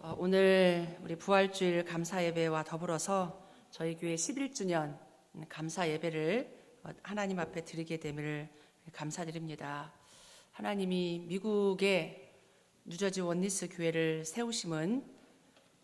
오늘 우리 부활주일 감사 예배와 더불어서 저희 교회 11주년 감사 예배를 하나님 앞에 드리게 됨을 감사드립니다. 하나님이 미국에 뉴저지 원리스 교회를 세우심은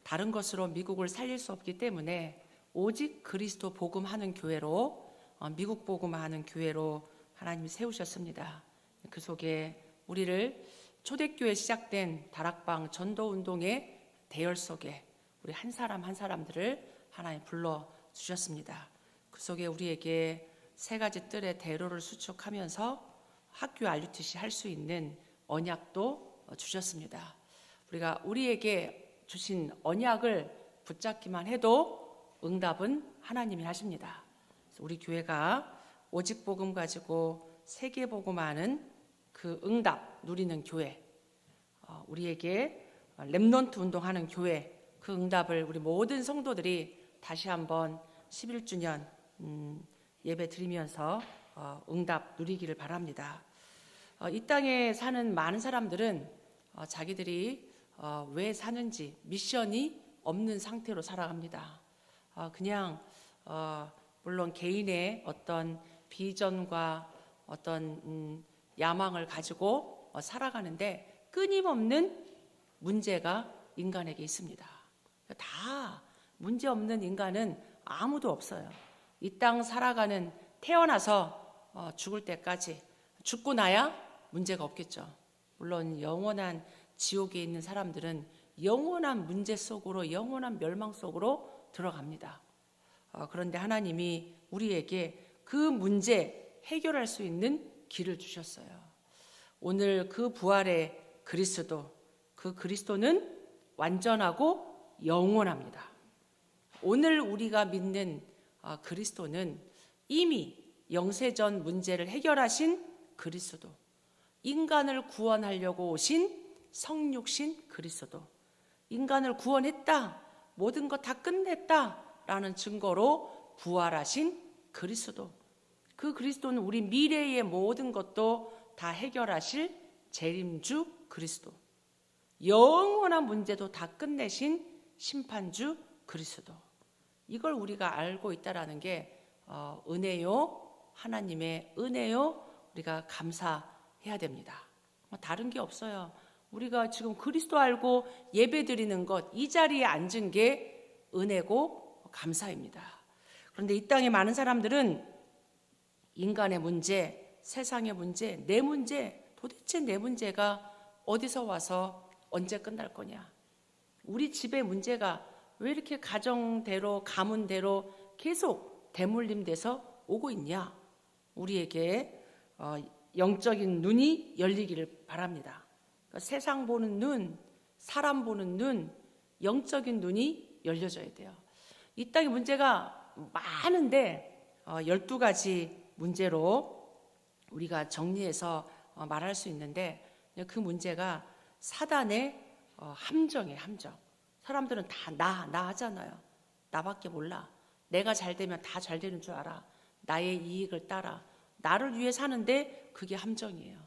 다른 것으로 미국을 살릴 수 없기 때문에 오직 그리스도 복음하는 교회로, 미국 복음하는 교회로 하나님이 세우셨습니다. 그 속에 우리를 초대교회 시작된 다락방 전도운동의 대열 속에 우리 한 사람 한 사람들을 하나님 불러주셨습니다. 그 속에 우리에게 세 가지 뜰의 대로를 수축하면서 학교 RUTC 할 수 있는 언약도 주셨습니다. 우리가 우리에게 주신 언약을 붙잡기만 해도 응답은 하나님이 하십니다. 우리 교회가 오직 복음 가지고 세계 복음하는 그 응답 누리는 교회, 우리에게 렘넌트 운동하는 교회, 그 응답을 우리 모든 성도들이 다시 한번 11주년 예배 드리면서 응답 누리기를 바랍니다. 이 땅에 사는 많은 사람들은 자기들이 왜 사는지 미션이 없는 상태로 살아갑니다. 그냥 물론 개인의 어떤 비전과 어떤 야망을 가지고 살아가는데 끊임없는 문제가 인간에게 있습니다. 다 문제 없는 인간은 아무도 없어요. 이 땅 살아가는 태어나서 죽을 때까지 죽고 나야 문제가 없겠죠. 물론 영원한 지옥에 있는 사람들은 영원한 문제 속으로, 영원한 멸망 속으로 들어갑니다. 그런데 하나님이 우리에게 그 문제 해결할 수 있는 길을 주셨어요. 오늘 그 부활의 그리스도, 그 그리스도는 완전하고 영원합니다. 오늘 우리가 믿는 그리스도는 이미 영세전 문제를 해결하신 그리스도, 인간을 구원하려고 오신 성육신 그리스도, 인간을 구원했다, 모든 것 다 끝냈다라는 증거로 부활하신 그리스도, 그 그리스도는 우리 미래의 모든 것도 다 해결하실 재림주 그리스도, 영원한 문제도 다 끝내신 심판주 그리스도. 이걸 우리가 알고 있다라는 게 은혜요, 하나님의 은혜요, 우리가 감사해야 됩니다. 다른 게 없어요. 우리가 지금 그리스도 알고 예배 드리는 것, 이 자리에 앉은 게 은혜고 감사입니다. 그런데 이 땅에 많은 사람들은 인간의 문제, 세상의 문제, 내 문제, 도대체 내 문제가 어디서 와서 언제 끝날 거냐? 우리 집의 문제가 왜 이렇게 가정대로, 가문대로 계속 대물림돼서 오고 있냐? 우리에게 영적인 눈이 열리기를 바랍니다. 그러니까 세상 보는 눈, 사람 보는 눈, 영적인 눈이 열려져야 돼요. 이 땅에 문제가 많은데 12가지 문제로 우리가 정리해서 말할 수 있는데, 그 문제가 사단의 함정이에요. 함정. 사람들은 다 나 하잖아요. 나밖에 몰라. 내가 잘 되면 다 잘 되는 줄 알아. 나의 이익을 따라. 나를 위해 사는데 그게 함정이에요.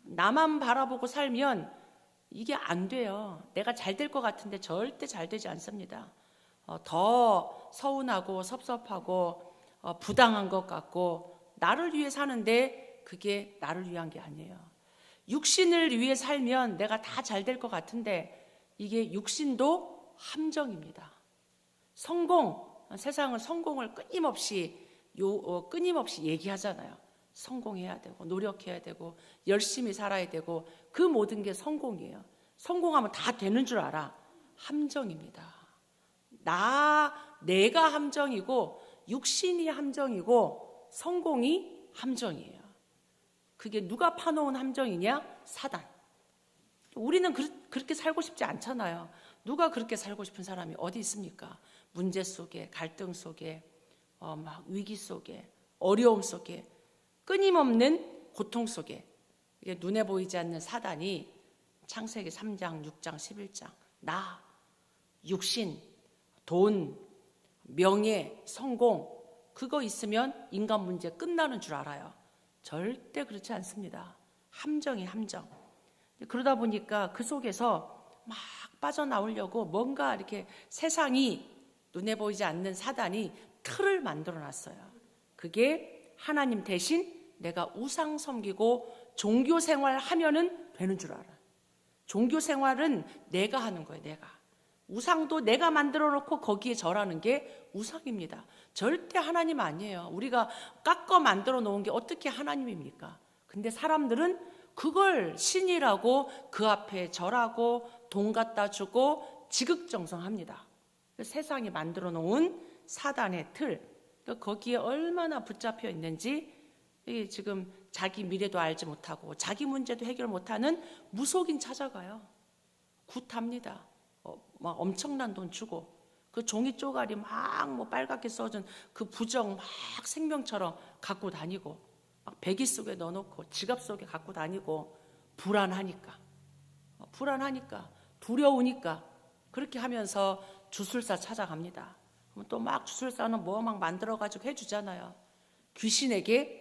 나만 바라보고 살면 이게 안 돼요. 내가 잘 될 것 같은데 절대 잘 되지 않습니다. 더 서운하고 섭섭하고 부당한 것 같고, 나를 위해 사는데 그게 나를 위한 게 아니에요. 육신을 위해 살면 내가 다 잘 될 것 같은데 이게 육신도 함정입니다. 세상은 성공을 끊임없이 얘기하잖아요. 성공해야 되고, 노력해야 되고, 열심히 살아야 되고, 그 모든 게 성공이에요. 성공하면 다 되는 줄 알아. 함정입니다. 내가 함정이고, 육신이 함정이고, 성공이 함정이에요. 그게 누가 파놓은 함정이냐? 사단. 우리는 그렇게 살고 싶지 않잖아요. 누가 그렇게 살고 싶은 사람이 어디 있습니까? 문제 속에, 갈등 속에, 막 위기 속에, 어려움 속에, 끊임없는 고통 속에, 이게 눈에 보이지 않는 사단이 창세기 3장, 6장, 11장, 나, 육신, 돈, 명예, 성공, 그거 있으면 인간 문제 끝나는 줄 알아요. 절대 그렇지 않습니다. 함정이 함정. 그러다 보니까 그 속에서 막 빠져나오려고 뭔가 이렇게 세상이 눈에 보이지 않는 사단이 틀을 만들어 놨어요. 그게 하나님 대신 내가 우상 섬기고 종교 생활 하면은 되는 줄 알아. 종교 생활은 내가 하는 거예요. 내가. 우상도 내가 만들어 놓고 거기에 절하는 게 우상입니다. 절대 하나님 아니에요. 우리가 깎아 만들어 놓은 게 어떻게 하나님입니까? 근데 사람들은 그걸 신이라고 그 앞에 절하고 돈 갖다 주고 지극정성합니다. 세상이 만들어 놓은 사단의 틀, 거기에 얼마나 붙잡혀 있는지 지금 자기 미래도 알지 못하고 자기 문제도 해결 못하는 무속인 찾아가요. 굿합니다. 막 엄청난 돈 주고 그 종이 쪼가리 막 뭐 빨갛게 써준 그 부정 막 생명처럼 갖고 다니고 막 배기 속에 넣어놓고 지갑 속에 갖고 다니고 불안하니까 두려우니까 그렇게 하면서 주술사 찾아갑니다. 또 막 주술사는 뭐 막 만들어가지고 해주잖아요. 귀신에게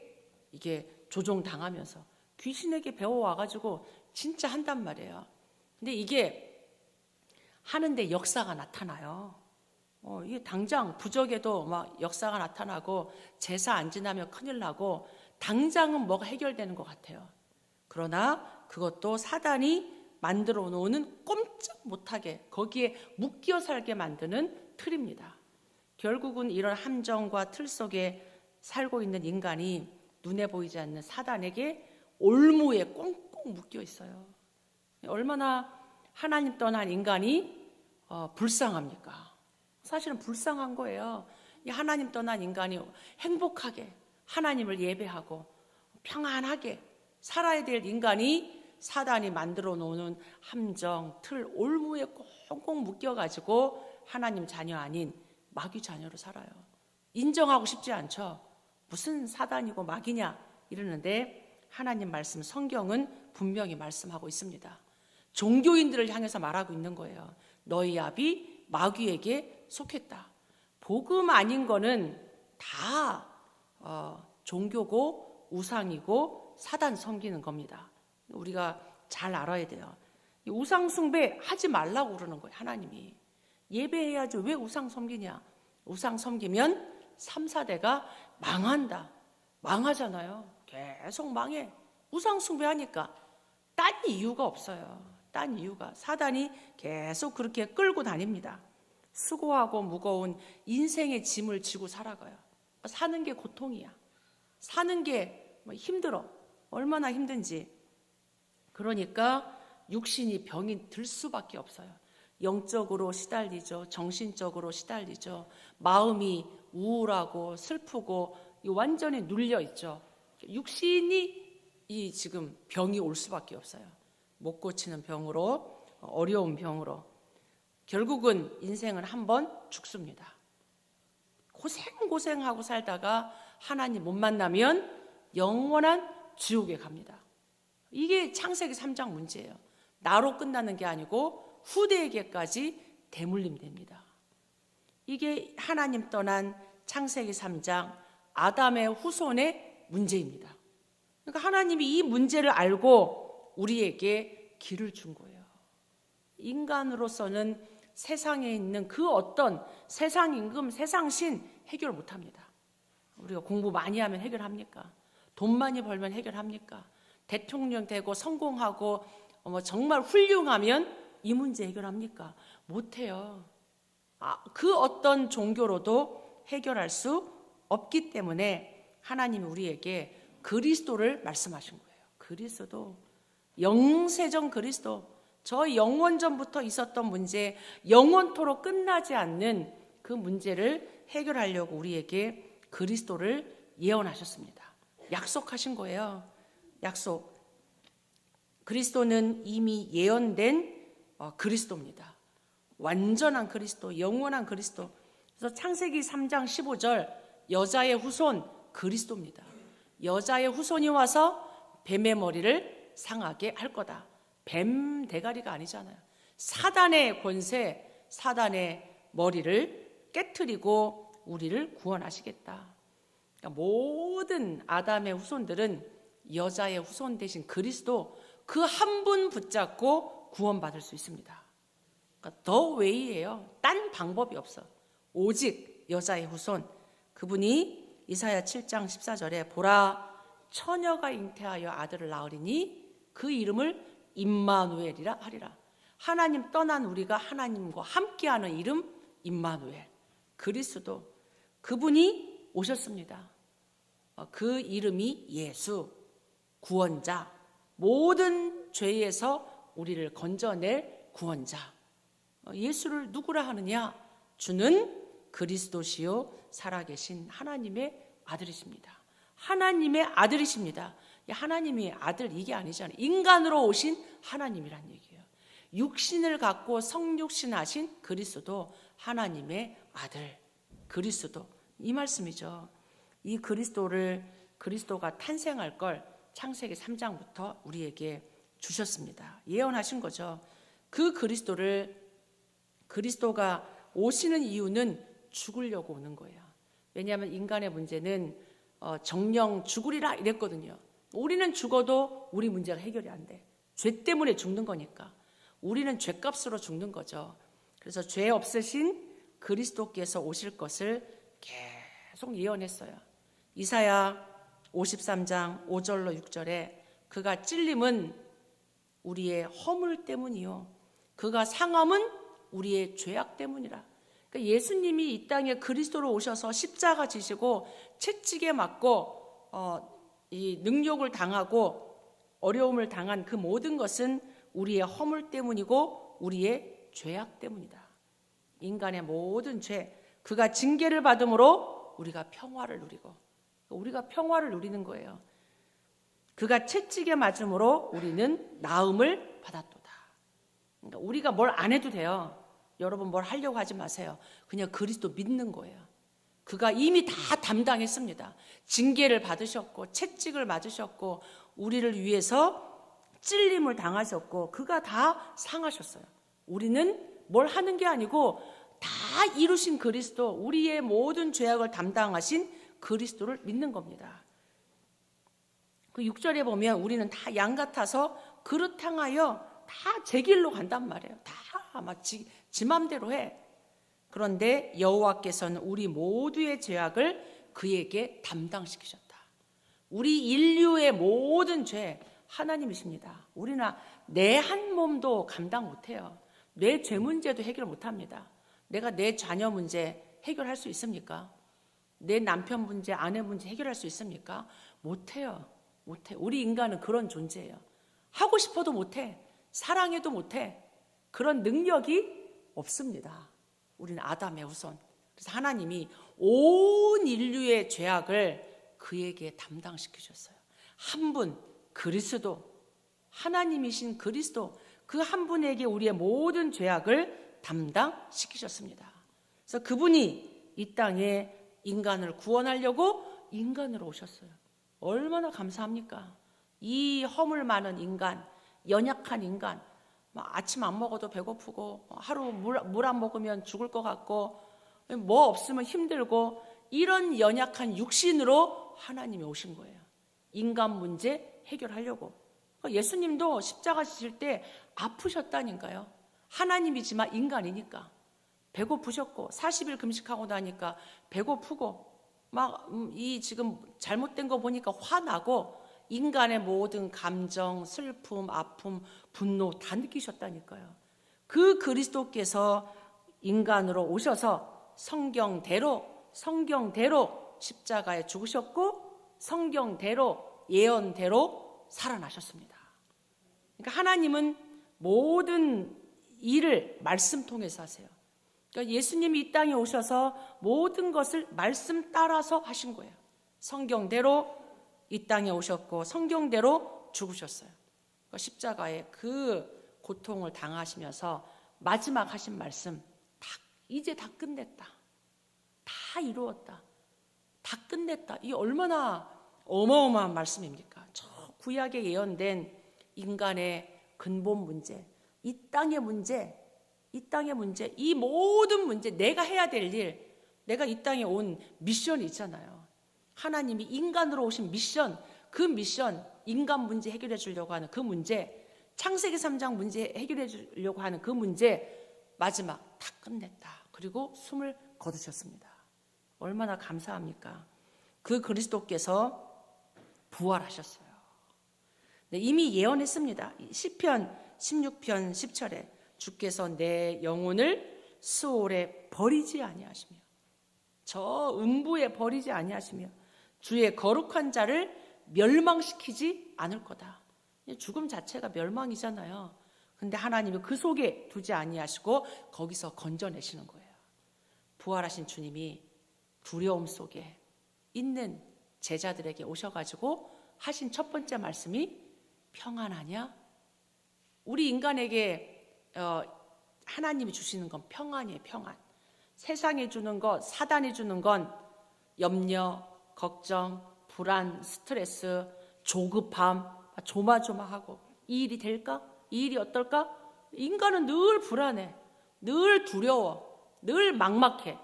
이게 조종당하면서 귀신에게 배워와가지고 진짜 한단 말이에요. 근데 이게 하는데 역사가 나타나요. 이게 당장 부적에도 막 역사가 나타나고 제사 안 지나면 큰일 나고 당장은 뭐가 해결되는 것 같아요. 그러나 그것도 사단이 만들어 놓는 꼼짝 못하게 거기에 묶여 살게 만드는 틀입니다. 결국은 이런 함정과 틀 속에 살고 있는 인간이 눈에 보이지 않는 사단에게 올무에 꽁꽁 묶여 있어요. 얼마나 하나님 떠난 인간이 불쌍합니까? 사실은 불쌍한 거예요. 이 하나님 떠난 인간이 행복하게 하나님을 예배하고 평안하게 살아야 될 인간이 사단이 만들어 놓는 함정, 틀, 올무에 꽁꽁 묶여가지고 하나님 자녀 아닌 마귀 자녀로 살아요. 인정하고 싶지 않죠. 무슨 사단이고 마귀냐 이러는데 하나님 말씀 성경은 분명히 말씀하고 있습니다. 종교인들을 향해서 말하고 있는 거예요. 너희 압이 마귀에게 속했다. 복음 아닌 거는 다 종교고 우상이고 사단 섬기는 겁니다. 우리가 잘 알아야 돼요. 우상 숭배 하지 말라고 그러는 거예요. 하나님이. 예배해야지 왜 우상 섬기냐. 우상 섬기면 3, 4대가 망한다. 망하잖아요. 계속 망해. 우상 숭배하니까 딴 이유가 없어요. 딴 이유가. 사단이 계속 그렇게 끌고 다닙니다. 수고하고 무거운 인생의 짐을 지고 살아가요. 사는 게 고통이야. 사는 게 힘들어. 얼마나 힘든지. 그러니까 육신이 병이 들 수밖에 없어요. 영적으로 시달리죠. 정신적으로 시달리죠. 마음이 우울하고 슬프고 완전히 눌려 있죠. 육신이 이 지금 병이 올 수밖에 없어요. 못 고치는 병으로, 어려운 병으로. 결국은 인생은 한번 죽습니다. 고생하고 살다가 하나님 못 만나면 영원한 지옥에 갑니다. 이게 창세기 3장 문제예요. 나로 끝나는 게 아니고 후대에게까지 대물림됩니다. 이게 하나님 떠난 창세기 3장 아담의 후손의 문제입니다. 그러니까 하나님이 이 문제를 알고 우리에게 길을 준 거예요. 인간으로서는 세상에 있는 그 어떤 세상 임금, 세상 신 해결 못합니다. 우리가 공부 많이 하면 해결합니까? 돈 많이 벌면 해결합니까? 대통령 되고 성공하고 정말 훌륭하면 이 문제 해결합니까? 못해요. 그 어떤 종교로도 해결할 수 없기 때문에 하나님이 우리에게 그리스도를 말씀하신 거예요. 그리스도, 영세전 그리스도, 저 영원전부터 있었던 문제, 영원토록 끝나지 않는 그 문제를 해결하려고 우리에게 그리스도를 예언하셨습니다. 약속하신 거예요. 약속. 그리스도는 이미 예언된 그리스도입니다. 완전한 그리스도, 영원한 그리스도. 그래서 창세기 3장 15절 여자의 후손 그리스도입니다. 여자의 후손이 와서 뱀의 머리를 상하게 할 거다. 뱀 대가리가 아니잖아요. 사단의 권세, 사단의 머리를 깨트리고 우리를 구원하시겠다. 그러니까 모든 아담의 후손들은 여자의 후손 대신 그리스도 그 한 분 붙잡고 구원받을 수 있습니다. 그러니까 더 웨이예요. 딴 방법이 없어. 오직 여자의 후손. 그분이 이사야 7장 14절에 보라 처녀가 잉태하여 아들을 낳으리니 그 이름을 임마누엘이라 하리라. 하나님 떠난 우리가 하나님과 함께하는 이름 임마누엘. 그리스도. 그분이 오셨습니다. 그 이름이 예수, 구원자. 모든 죄에서 우리를 건져낼 구원자. 예수를 누구라 하느냐? 주는 그리스도시요 살아계신 하나님의 아들이십니다. 하나님의 아들이십니다. 하나님이 아들 이게 아니잖아요. 인간으로 오신 하나님이란 얘기예요. 육신을 갖고 성육신 하신 그리스도 하나님의 아들 그리스도 이 말씀이죠. 이 그리스도가 탄생할 걸 창세기 3장부터 우리에게 주셨습니다. 예언하신 거죠. 그 그리스도가 오시는 이유는 죽으려고 오는 거예요. 왜냐하면 인간의 문제는 정령 죽으리라 이랬거든요. 우리는 죽어도 우리 문제가 해결이 안 돼. 죄 때문에 죽는 거니까. 우리는 죄값으로 죽는 거죠. 그래서 죄 없으신 그리스도께서 오실 것을 계속 예언했어요. 이사야 53장 5절로 6절에 그가 찔림은 우리의 허물 때문이요 그가 상함은 우리의 죄악 때문이라. 그러니까 예수님이 이 땅에 그리스도로 오셔서 십자가 지시고 채찍에 맞고 이 능욕을 당하고 어려움을 당한 그 모든 것은 우리의 허물 때문이고 우리의 죄악 때문이다. 인간의 모든 죄, 그가 징계를 받음으로 우리가 평화를 누리고 우리가 평화를 누리는 거예요. 그가 채찍에 맞음으로 우리는 나음을 받았도다. 그러니까 우리가 뭘 안 해도 돼요. 여러분 뭘 하려고 하지 마세요. 그냥 그리스도 믿는 거예요. 그가 이미 다 담당했습니다. 징계를 받으셨고 채찍을 맞으셨고 우리를 위해서 찔림을 당하셨고 그가 다 상하셨어요. 우리는 뭘 하는 게 아니고 다 이루신 그리스도, 우리의 모든 죄악을 담당하신 그리스도를 믿는 겁니다. 그 6절에 보면 우리는 다 양 같아서 그릇 향하여 다 제 길로 간단 말이에요. 다 막 지 맘대로 해. 그런데 여호와께서는 우리 모두의 죄악을 그에게 담당시키셨다. 우리 인류의 모든 죄 하나님이십니다. 우리는 내 한 몸도 감당 못해요. 내 죄 문제도 해결 못합니다. 내가 내 자녀 문제 해결할 수 있습니까? 내 남편 문제, 아내 문제 해결할 수 있습니까? 못해요. 못해. 우리 인간은 그런 존재예요. 하고 싶어도 못해. 사랑해도 못해. 그런 능력이 없습니다. 우리는 아담의 후손. 그래서 하나님이 온 인류의 죄악을 그에게 담당시키셨어요. 한 분, 그리스도, 하나님이신 그리스도, 그 한 분에게 우리의 모든 죄악을 담당시키셨습니다. 그래서 그분이 이 땅에 인간을 구원하려고 인간으로 오셨어요. 얼마나 감사합니까? 이 허물 많은 인간, 연약한 인간, 아침 안 먹어도 배고프고 하루 물 안 먹으면 죽을 것 같고 뭐 없으면 힘들고 이런 연약한 육신으로 하나님이 오신 거예요. 인간 문제 해결하려고. 예수님도 십자가 지실 때 아프셨다니까요. 하나님이지만 인간이니까. 배고프셨고 40일 금식하고 나니까 배고프고 막 이 지금 잘못된 거 보니까 화나고 인간의 모든 감정, 슬픔, 아픔, 분노 다 느끼셨다니까요. 그 그리스도께서 인간으로 오셔서 성경대로 십자가에 죽으셨고 성경대로 예언대로 살아나셨습니다. 그러니까 하나님은 모든 일을 말씀 통해서 하세요. 그러니까 예수님이 이 땅에 오셔서 모든 것을 말씀 따라서 하신 거예요. 성경대로 이 땅에 오셨고 성경대로 죽으셨어요. 그러니까 십자가에 그 고통을 당하시면서 마지막 하신 말씀, 이제 다 끝냈다. 다 이루었다. 다 끝냈다. 이게 얼마나 어마어마한 말씀입니까? 저 구약에 예언된 인간의 근본 문제, 이 땅의 문제, 이 모든 문제, 내가 해야 될 일, 내가 이 땅에 온 미션이 있잖아요. 하나님이 인간으로 오신 미션, 그 미션, 인간 문제 해결해 주려고 하는 그 문제, 창세기 3장 문제 해결해 주려고 하는 그 문제, 마지막 다 끝냈다. 그리고 숨을 거두셨습니다. 얼마나 감사합니까? 그 그리스도께서 부활하셨어요. 네, 이미 예언했습니다. 시편 16편 10절에 주께서 내 영혼을 수올에 버리지 아니하시며 저 음부에 버리지 아니하시며 주의 거룩한 자를 멸망시키지 않을 거다. 죽음 자체가 멸망이잖아요. 근데 하나님이 그 속에 두지 아니하시고 거기서 건져내시는 거예요. 부활하신 주님이 두려움 속에 있는 제자들에게 오셔가지고 하신 첫 번째 말씀이 평안하냐? 우리 인간에게 하나님이 주시는 건 평안이에요. 평안. 세상이 주는 것, 사단이 주는 건 염려, 걱정, 불안, 스트레스, 조급함, 조마조마하고 이 일이 될까? 이 일이 어떨까? 인간은 늘 불안해, 늘 두려워, 늘 막막해.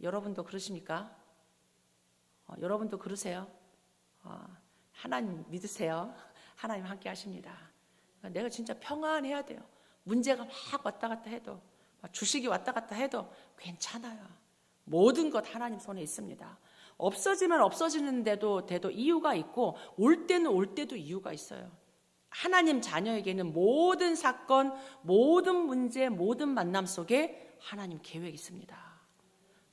여러분도 그러십니까? 여러분도 그러세요? 하나님 믿으세요. 하나님 함께 하십니다. 내가 진짜 평안해야 돼요. 문제가 막 왔다 갔다 해도, 주식이 왔다 갔다 해도 괜찮아요. 모든 것 하나님 손에 있습니다. 없어지면 없어지는데도 이유가 있고 올 때는 올 때도 이유가 있어요. 하나님 자녀에게는 모든 사건, 모든 문제, 모든 만남 속에 하나님 계획이 있습니다.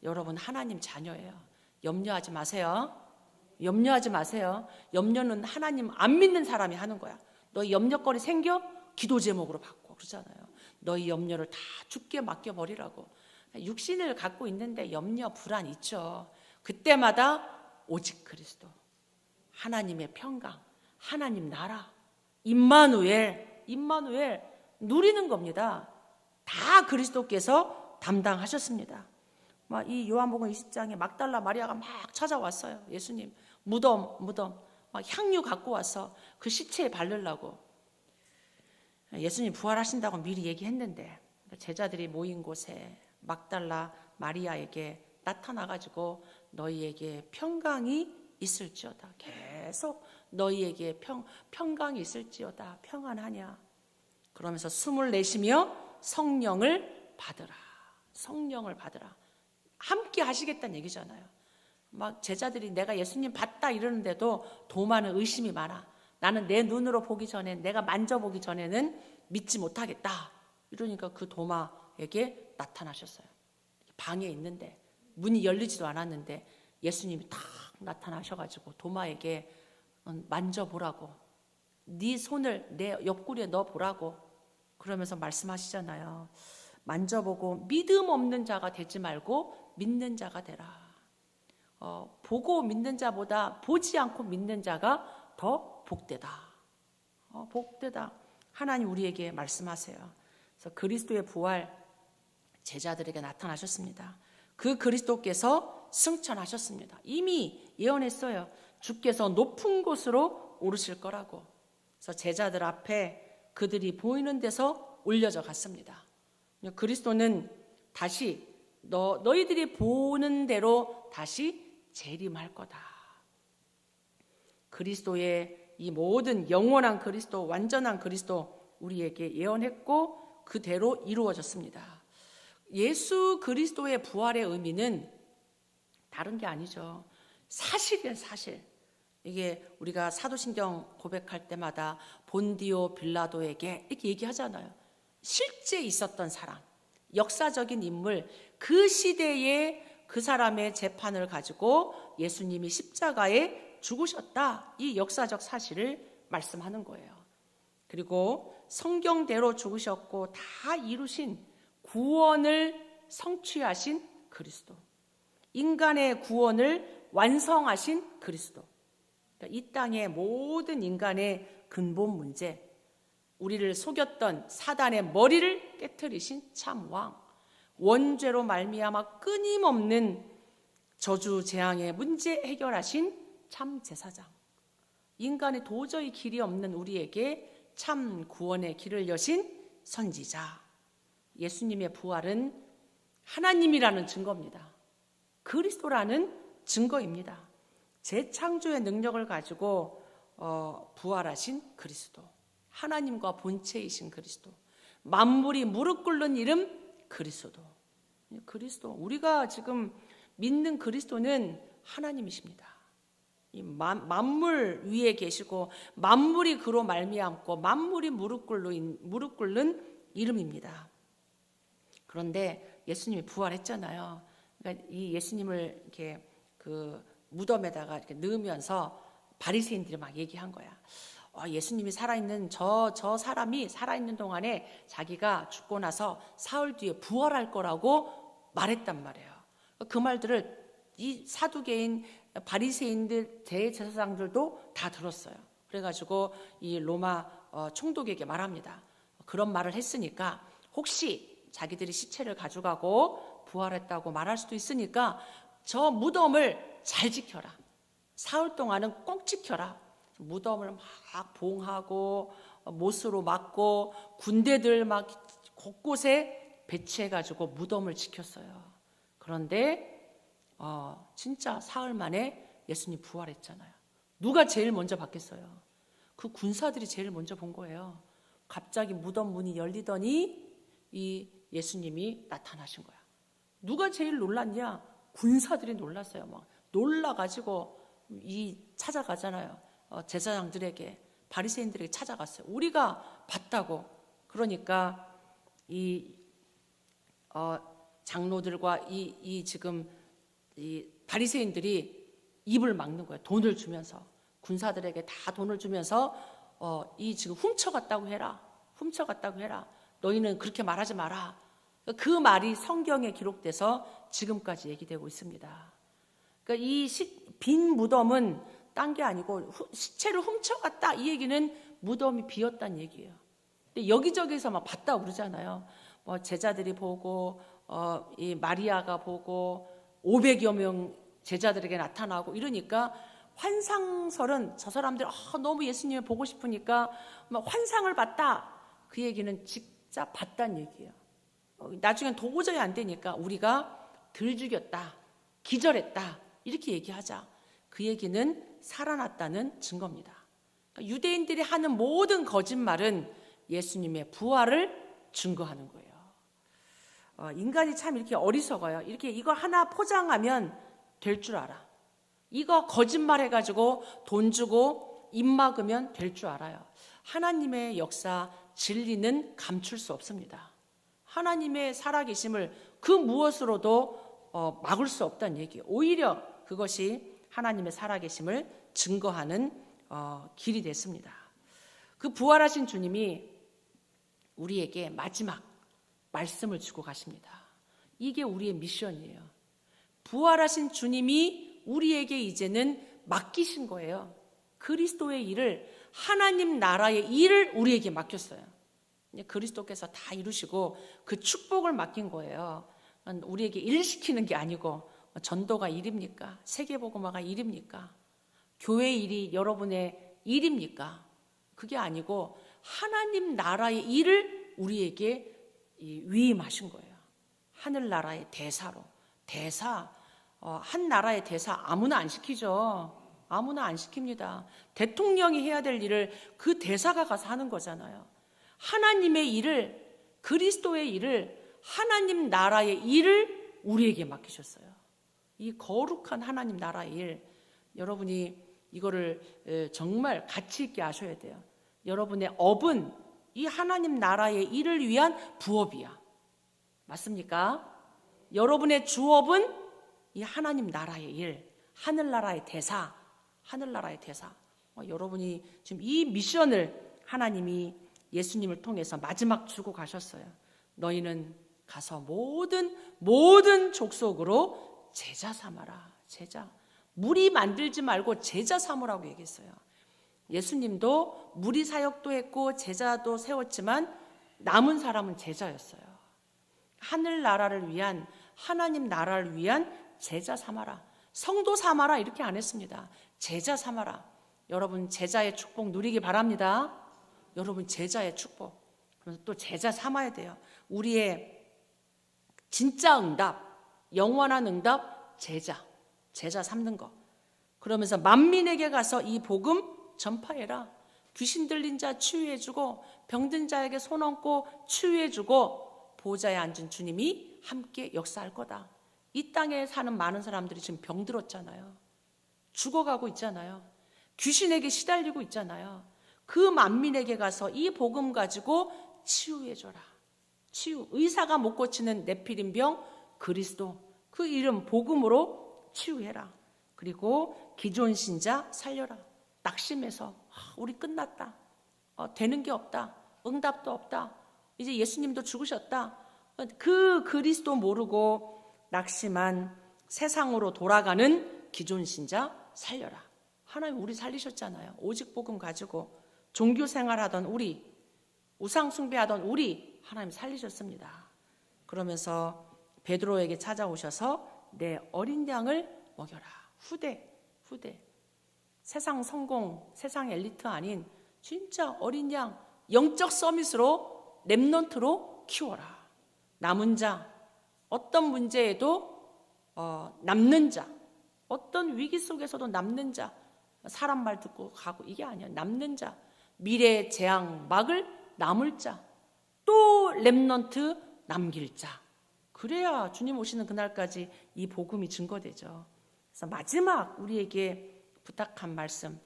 여러분 하나님 자녀예요. 염려하지 마세요. 염려하지 마세요. 염려는 하나님 안 믿는 사람이 하는 거야. 너희 염려거리 생겨? 기도 제목으로 바꿔 그러잖아요. 너희 염려를 다 주께 맡겨버리라고. 육신을 갖고 있는데 염려, 불안 있죠. 그때마다 오직 그리스도, 하나님의 평강, 하나님 나라, 임마누엘 누리는 겁니다. 다 그리스도께서 담당하셨습니다. 이 요한복음 20장에 막달라 마리아가 막 찾아왔어요. 예수님 무덤 막 향유 갖고 와서 그 시체에 바르려고. 예수님 부활하신다고 미리 얘기했는데 제자들이 모인 곳에 막달라 마리아에게 나타나가지고 너희에게 평강이 있을지어다. 계속 너희에게 평강이 있을지어다. 평안하냐. 그러면서 숨을 내쉬며 성령을 받으라. 성령을 받으라. 함께 하시겠다는 얘기잖아요. 막 제자들이 내가 예수님 봤다 이러는데도 도마는 의심이 많아. 나는 내 눈으로 보기 전에, 내가 만져보기 전에는 믿지 못하겠다. 이러니까 그 도마에게 나타나셨어요. 방에 있는데 문이 열리지도 않았는데 예수님이 탁 나타나셔가지고 도마에게 만져보라고, 네 손을 내 옆구리에 넣어보라고 그러면서 말씀하시잖아요. 만져보고 믿음 없는 자가 되지 말고 믿는 자가 되라. 보고 믿는 자보다 보지 않고 믿는 자가 더 복되다. 복되다. 하나님 우리에게 말씀하세요. 그래서 그리스도의 부활 제자들에게 나타나셨습니다. 그 그리스도께서 승천하셨습니다. 이미 예언했어요. 주께서 높은 곳으로 오르실 거라고. 그래서 제자들 앞에 그들이 보이는 데서 올려져 갔습니다. 그리스도는 다시 너희들이 보는 대로 다시 재림할 거다. 그리스도의 이 모든 영원한 그리스도, 완전한 그리스도 우리에게 예언했고 그대로 이루어졌습니다. 예수 그리스도의 부활의 의미는 다른 게 아니죠. 사실이에요, 사실. 이게 우리가 사도신경 고백할 때마다 본디오 빌라도에게 이렇게 얘기하잖아요. 실제 있었던 사람, 역사적인 인물, 그 시대에 그 사람의 재판을 가지고 예수님이 십자가에 죽으셨다. 이 역사적 사실을 말씀하는 거예요. 그리고 성경대로 죽으셨고 다 이루신 구원을 성취하신 그리스도, 인간의 구원을 완성하신 그리스도. 그러니까 이 땅의 모든 인간의 근본 문제, 우리를 속였던 사단의 머리를 깨트리신 참 왕, 원죄로 말미암아 끊임없는 저주 재앙의 문제 해결하신 참 제사장, 인간의 도저히 길이 없는 우리에게 참 구원의 길을 여신 선지자. 예수님의 부활은 하나님이라는 증거입니다. 그리스도라는 증거입니다. 재창조의 능력을 가지고 부활하신 그리스도, 하나님과 본체이신 그리스도, 만물이 무릎 꿇는 이름 그리스도. 우리가 지금 믿는 그리스도는 하나님이십니다. 이 만물 위에 계시고 만물이 그로 말미암고 만물이 무릎 꿇는 이름입니다. 그런데 예수님이 부활했잖아요. 그러니까 이 예수님을 이렇게 그 무덤에다가 이렇게 넣으면서 바리새인들이 막 얘기한 거야. 예수님이 살아있는 저 사람이 살아있는 동안에 자기가 죽고 나서 사흘 뒤에 부활할 거라고 말했단 말이에요. 그 말들을 이 사두개인 바리새인들 대제사장들도 다 들었어요. 그래가지고 이 로마 총독에게 말합니다. 그런 말을 했으니까 혹시 자기들이 시체를 가져가고 부활했다고 말할 수도 있으니까 저 무덤을 잘 지켜라. 사흘 동안은 꼭 지켜라. 무덤을 막 봉하고 못으로 막고 군대들 막 곳곳에 배치해가지고 무덤을 지켰어요. 그런데 진짜 사흘 만에 예수님 부활했잖아요. 누가 제일 먼저 봤겠어요? 그 군사들이 제일 먼저 본 거예요. 갑자기 무덤 문이 열리더니 이 예수님이 나타나신 거야. 누가 제일 놀랐냐? 군사들이 놀랐어요. 막 놀라가지고 찾아가잖아요. 제사장들에게, 바리새인들에게 찾아갔어요. 우리가 봤다고. 그러니까 이 장로들과 지금 이 바리새인들이 입을 막는 거예요. 돈을 주면서, 군사들에게 다 돈을 주면서 지금 훔쳐갔다고 해라. 너희는 그렇게 말하지 마라. 그 말이 성경에 기록돼서 지금까지 얘기되고 있습니다. 그러니까 이 빈 무덤은 딴 게 아니고 시체를 훔쳐갔다, 이 얘기는 무덤이 비었다는 얘기예요. 근데 여기저기서 막 봤다고 그러잖아요. 제자들이 보고 이 마리아가 보고 500여 명 제자들에게 나타나고 이러니까 환상설은 저 사람들 너무 예수님을 보고 싶으니까 막 환상을 봤다, 그 얘기는 진짜 봤다는 얘기예요. 나중엔 도저히 안 되니까 우리가 덜 죽였다, 기절했다 이렇게 얘기하자. 그 얘기는 살아났다는 증거입니다. 그러니까 유대인들이 하는 모든 거짓말은 예수님의 부활을 증거하는 거예요. 인간이 참 이렇게 어리석어요. 이렇게 이거 하나 포장하면 될 줄 알아. 이거 거짓말해가지고 돈 주고 입 막으면 될 줄 알아요. 하나님의 역사, 진리는 감출 수 없습니다. 하나님의 살아계심을 그 무엇으로도 막을 수 없다는 얘기예요. 오히려 그것이 하나님의 살아계심을 증거하는 길이 됐습니다. 그 부활하신 주님이 우리에게 마지막 말씀을 주고 가십니다. 이게 우리의 미션이에요. 부활하신 주님이 우리에게 이제는 맡기신 거예요. 그리스도의 일을, 하나님 나라의 일을 우리에게 맡겼어요. 그리스도께서 다 이루시고 그 축복을 맡긴 거예요. 우리에게 일 시키는 게 아니고, 전도가 일입니까? 세계복음화가 일입니까? 교회 일이 여러분의 일입니까? 그게 아니고 하나님 나라의 일을 우리에게 위임하신 거예요. 하늘나라의 대사로. 한 나라의 대사 아무나 안 시키죠. 아무나 안 시킵니다. 대통령이 해야 될 일을 그 대사가 가서 하는 거잖아요. 하나님의 일을, 그리스도의 일을, 하나님 나라의 일을 우리에게 맡기셨어요. 이 거룩한 하나님 나라의 일, 여러분이 이거를 정말 가치 있게 아셔야 돼요. 여러분의 업은 이 하나님 나라의 일을 위한 부업이야. 맞습니까? 여러분의 주업은 이 하나님 나라의 일, 하늘나라의 대사. 여러분이 지금 이 미션을 하나님이 예수님을 통해서 마지막 주고 가셨어요. 너희는 가서 모든 족속으로 제자 삼아라. 제자. 무리 만들지 말고 제자 삼으라고 얘기했어요. 예수님도 무리 사역도 했고 제자도 세웠지만 남은 사람은 제자였어요. 하늘나라를 위한, 하나님 나라를 위한 제자 삼아라. 성도 삼아라 이렇게 안 했습니다. 제자 삼아라. 여러분 제자의 축복 누리기 바랍니다. 여러분 제자의 축복. 그래서 또 제자 삼아야 돼요. 우리의 진짜 응답, 영원한 응답, 제자 삼는 거. 그러면서 만민에게 가서 이 복음 전파해라. 귀신 들린 자 치유해주고 병든 자에게 손 얹고 치유해주고 보좌에 앉은 주님이 함께 역사할 거다. 이 땅에 사는 많은 사람들이 지금 병들었잖아요. 죽어가고 있잖아요. 귀신에게 시달리고 있잖아요. 그 만민에게 가서 이 복음 가지고 치유해줘라. 치유. 의사가 못 고치는 네피림병 그리스도, 그 이름 복음으로 치유해라. 그리고 기존 신자 살려라. 낙심해서 우리 끝났다. 되는 게 없다. 응답도 없다. 이제 예수님도 죽으셨다. 그 그리스도 모르고 낙심한 세상으로 돌아가는 기존 신자 살려라. 하나님 우리 살리셨잖아요. 오직 복음 가지고 종교 생활하던 우리, 우상 숭배하던 우리 하나님 살리셨습니다. 그러면서 베드로에게 찾아오셔서 내 어린 양을 먹여라. 후대. 세상 성공, 세상 엘리트 아닌 진짜 어린 양, 영적 서밋으로 렘넌트로 키워라. 남은 자, 어떤 문제에도 남는 자, 어떤 위기 속에서도 남는 자, 사람 말 듣고 가고 이게 아니야. 남는 자, 미래 재앙 막을 남을 자, 또 렘넌트 남길 자. 그래야 주님 오시는 그날까지 이 복음이 증거되죠. 그래서 마지막 우리에게 부탁한 말씀,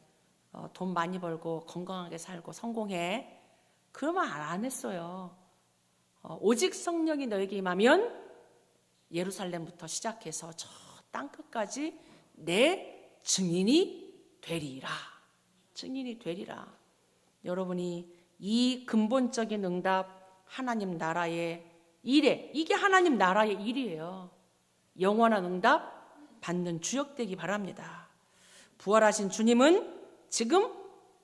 돈 많이 벌고 건강하게 살고 성공해. 그러면 안 했어요. 오직 성령이 너에게 임하면 예루살렘부터 시작해서 저 땅끝까지 내 증인이 되리라. 증인이 되리라. 여러분이 이 근본적인 응답, 하나님 나라의 일에, 이게 하나님 나라의 일이에요. 영원한 응답 받는 주역되기 바랍니다. 부활하신 주님은 지금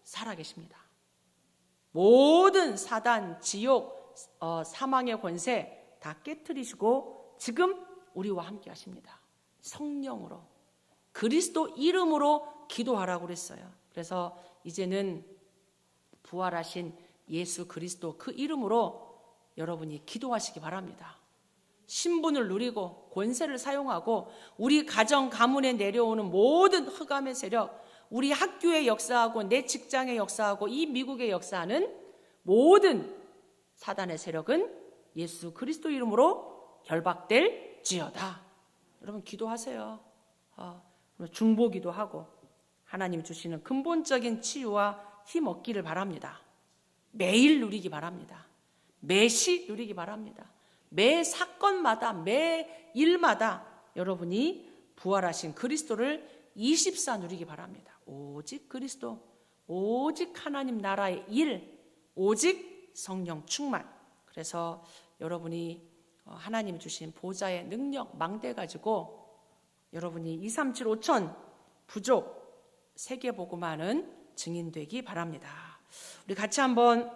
살아계십니다. 모든 사단, 지옥, 사망의 권세 다 깨트리시고 지금 우리와 함께 하십니다. 성령으로, 그리스도 이름으로 기도하라고 그랬어요. 그래서 이제는 부활하신 예수 그리스도 그 이름으로 여러분이 기도하시기 바랍니다. 신분을 누리고 권세를 사용하고 우리 가정 가문에 내려오는 모든 흑암의 세력, 우리 학교에 역사하고 내 직장에 역사하고 이 미국에 역사하는 모든 사단의 세력은 예수 그리스도 이름으로 결박될지어다. 여러분 기도하세요. 중보기도 하고 하나님 주시는 근본적인 치유와 힘 얻기를 바랍니다. 매일 누리기 바랍니다. 매시 누리기 바랍니다. 매 사건마다, 매 일마다 여러분이 부활하신 그리스도를 24 누리기 바랍니다. 오직 그리스도, 오직 하나님 나라의 일, 오직 성령 충만. 그래서 여러분이 하나님 주신 보좌의 능력, 망대 가지고 여러분이 2, 3, 7, 5천 부족 세계복음하는 증인되기 바랍니다. 우리 같이 한번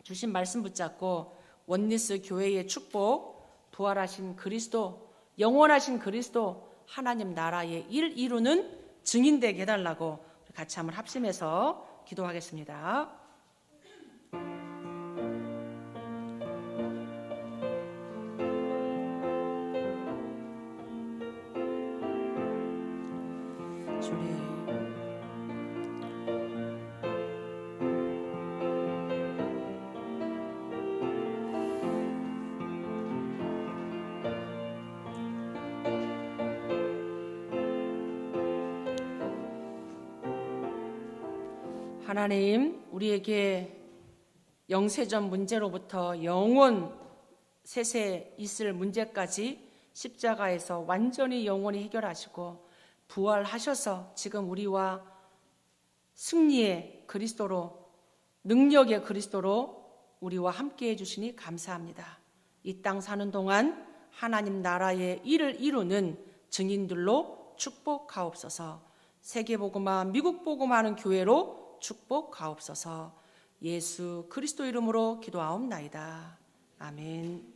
주신 말씀 붙잡고 원리스 교회의 축복, 부활하신 그리스도, 영원하신 그리스도, 하나님 나라의 일 이루는 증인되게 해달라고 같이 한번 합심해서 기도하겠습니다. 주님, 하나님, 우리에게 영세전 문제로부터 영원 세세 있을 문제까지 십자가에서 완전히 영원히 해결하시고 부활하셔서 지금 우리와 승리의 그리스도로, 능력의 그리스도로 우리와 함께 해주시니 감사합니다. 이 땅 사는 동안 하나님 나라의 일을 이루는 증인들로 축복하옵소서. 세계복음화, 미국복음화하는 교회로 축복하옵소서. 예수 그리스도 이름으로 기도하옵나이다. 아멘.